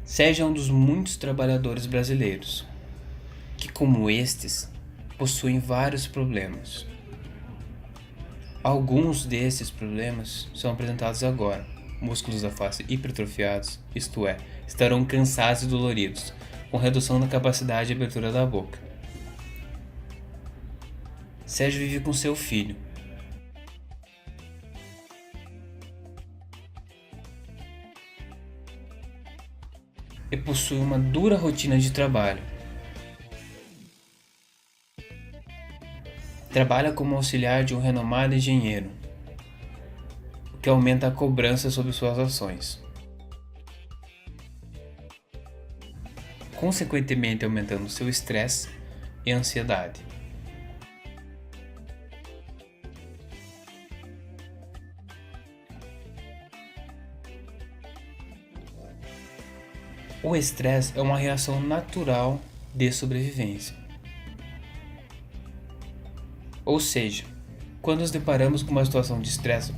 Sérgio é um dos muitos trabalhadores brasileiros que, como estes, possuem vários problemas. Alguns desses problemas são apresentados agora. Músculos da face hipertrofiados, isto é, estarão cansados e doloridos, com redução da capacidade de abertura da boca. Sérgio vive com seu filho. E possui uma dura rotina de trabalho. Trabalha como auxiliar de um renomado engenheiro, o que aumenta a cobrança sobre suas ações, consequentemente aumentando seu estresse e ansiedade. O estresse é uma reação natural de sobrevivência. Ou seja, quando nos deparamos com uma situação de estresse,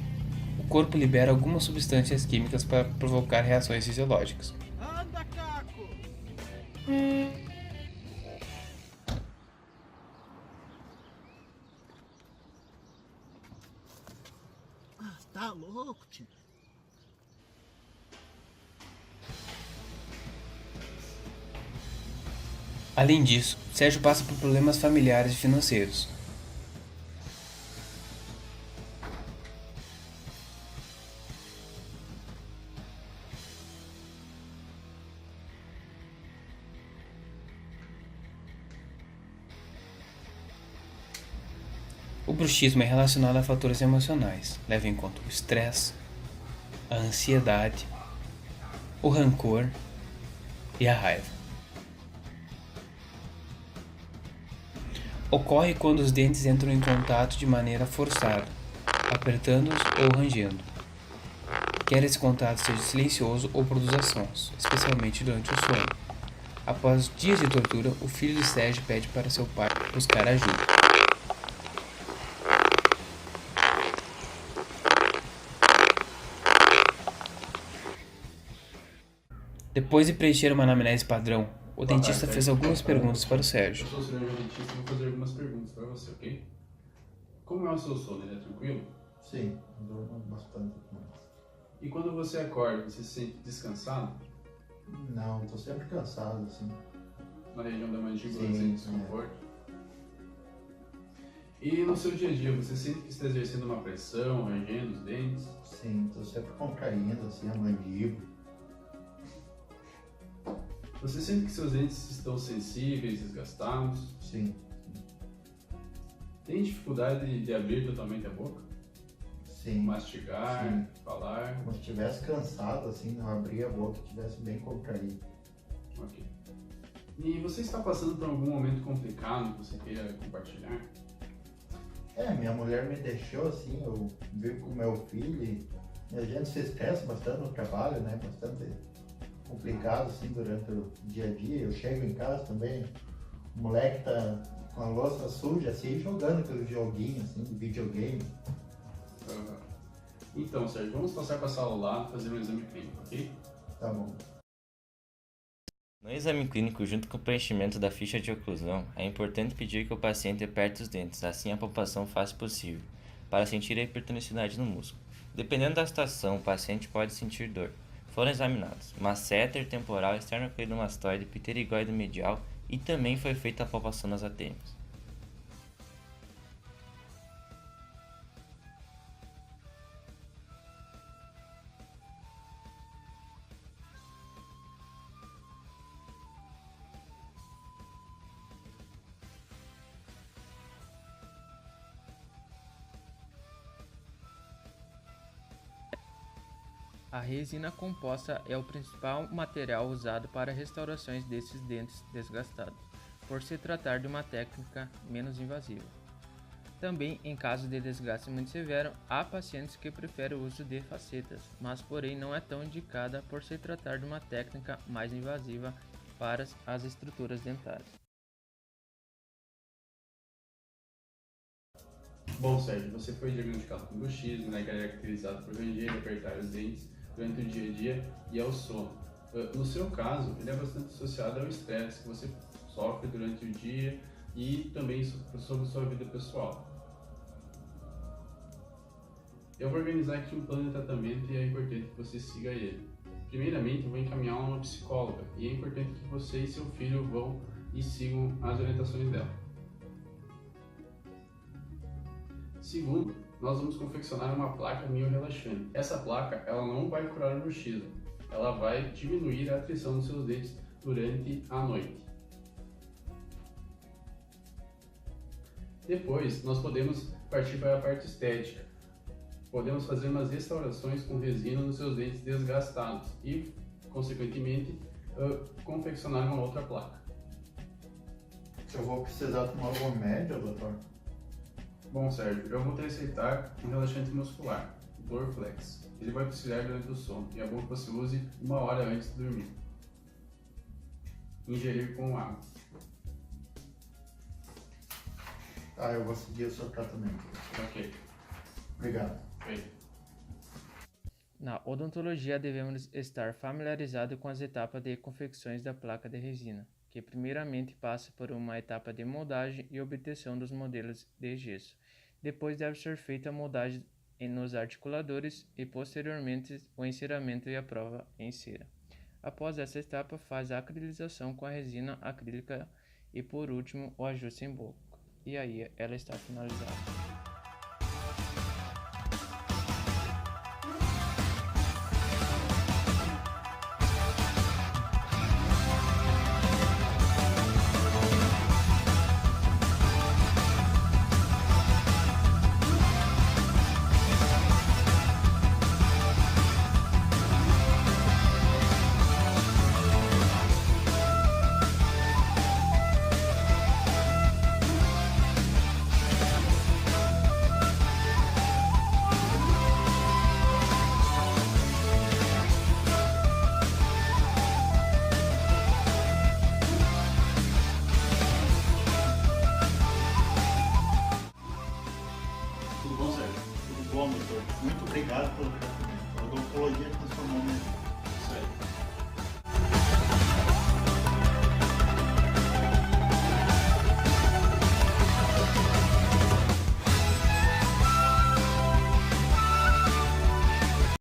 o corpo libera algumas substâncias químicas para provocar reações fisiológicas. Anda, Caco! Tá louco, tio? Além disso, Sérgio passa por problemas familiares e financeiros. O bruxismo é relacionado a fatores emocionais, leva em conta o estresse, a ansiedade, o rancor e a raiva. Ocorre quando os dentes entram em contato de maneira forçada, apertando-os ou rangendo. Quer esse contato seja silencioso ou produza sons, especialmente durante o sono. Após dias de tortura, o filho de Sérgio pede para seu pai buscar ajuda. Depois de preencher uma anamnese padrão, o dentista fez algumas perguntas para o Sérgio. Eu sou cirurgião dentista e vou fazer algumas perguntas para você, ok? Como é o seu sono? Ele é tranquilo? Sim, durmo bastante. E quando você acorda, você se sente descansado? Não, tô sempre cansado, assim. Na região da mandíbula, Sim, você sente desconforto? E no seu dia a dia, você sente que está exercendo uma pressão, rangendo os dentes? Sim, tô sempre contraindo, assim, a mandíbula. Você sente que seus dentes estão sensíveis, desgastados? Sim, Tem dificuldade de abrir totalmente a boca? sim. Mastigar, Sim. falar? Como se estivesse cansado, assim, não abrir a boca e estivesse bem contraído. Ok. E você está passando por algum momento complicado que você queira compartilhar? Minha mulher me deixou, assim, eu vivo com meu filho e a gente se estressa bastante no trabalho, né? Bastante complicado, assim, durante o dia a dia. Eu chego em casa também, o moleque tá com a louça suja, assim, jogando aquele joguinho, assim, de videogame. Então, Sérgio, vamos passar para a sala ao lado fazer um exame clínico, ok? Tá bom. No exame clínico, junto com o preenchimento da ficha de oclusão, é importante pedir que o paciente aperte os dentes, assim a palpação fácil possível, para sentir a hipertonicidade no músculo. Dependendo da situação, o paciente pode sentir dor. Foram examinados masseter temporal esternocleidomastoide pterigoide medial e também foi feita a palpação nas ATMs. A resina composta é o principal material usado para restaurações desses dentes desgastados, por se tratar de uma técnica menos invasiva. Também, em caso de desgaste muito severo, há pacientes que preferem o uso de facetas, mas porém não é tão indicada por se tratar de uma técnica mais invasiva para as estruturas dentárias. Bom, Sérgio, você foi diagnosticado com bruxismo, né, caracterizado por ranger e apertar os dentes durante o dia a dia e ao sono. No seu caso, ele é bastante associado ao estresse que você sofre durante o dia e também sobre sua vida pessoal. Eu vou organizar aqui um plano de tratamento e é importante que você siga ele. Primeiramente, eu vou encaminhá-la a uma psicóloga e é importante que você e seu filho vão e sigam as orientações dela. Segundo, nós vamos confeccionar uma placa miorrelaxante. Essa placa ela não vai curar o bruxismo, ela vai diminuir a atrição dos seus dentes durante a noite. Depois, nós podemos partir para a parte estética. Podemos fazer umas restaurações com resina nos seus dentes desgastados e, consequentemente, confeccionar uma outra placa. Eu vou precisar tomar algum remédio, doutor? Bom, Sérgio, eu vou te receitar um relaxante muscular, o Dorflex. Ele vai auxiliar durante o sono e é bom que você use 1 hora antes de dormir. Ingerir com água. Tá, eu vou seguir o seu tratamento. Ok. Obrigado. Feito. Na odontologia, devemos estar familiarizados com as etapas de confecções da placa de resina, que primeiramente passa por uma etapa de moldagem e obtenção dos modelos de gesso. Depois deve ser feita a moldagem nos articuladores e posteriormente o enceramento e a prova em cera. Após essa etapa, faz a acrilização com a resina acrílica e por último o ajuste em boca. E aí ela está finalizada.